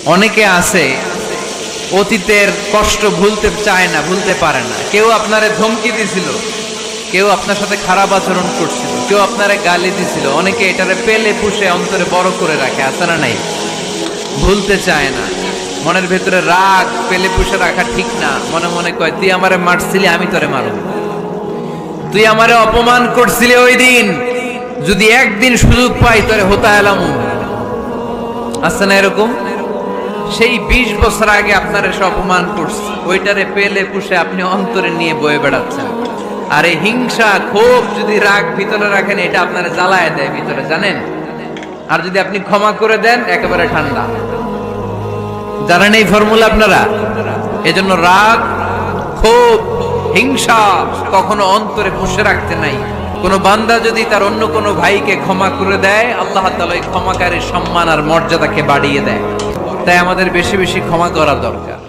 অনেকে আছে অতীতের কষ্ট ভুলতে চায় না, ভুলতে পারে না। কেউ আপনারে ধমকি দিছিল, কেউ আপনার সাথে খারাপ আচরণ করছিল, কেউ আপনারে গালি দিছিল, অনেকে এটারে পেলে পুষে অন্তরে বড় করে রাখে, আছে না নাই? ভুলতে চায় না, মনের ভেতরে রাগ পেলে পুষে রাখা ঠিক না। মনে মনে কয়, তুই আমারে মারছিলি, আমি তোরে মারব। তুই আমারে অপমান করছিলি ওই দিন, যদি একদিন সুযোগ পাই তোরে হতা এলামু। আছে না এরকম? সেই 20 বছর আগে আপনার এসে অপমান করছে, ওইটারে পেলে পুষে আপনি অন্তরে নিয়ে বয়ে বেড়াচ্ছেন। আর এই হিংসা ক্ষোভ যদি রাগ ভিতরে রাখেন, এটা আপনারা জ্বালায় দেয় ভিতরে, জানেন? আর যদি আপনি ক্ষমা করে দেন, একেবারে ঠান্ডা। জানেন এই ফর্মুলা আপনারা? এজন্য রাগ, ক্ষোভ, হিংসা কখনো অন্তরে পুষে রাখতে নাই। কোন বান্দা যদি তার অন্য কোনো ভাইকে ক্ষমা করে দেয়, আল্লাহ তাআলা এই ক্ষমাকারীর সম্মান আর মর্যাদাকে বাড়িয়ে দেয়। তাই আমাদের বেশি বেশি ক্ষমা করা দরকার।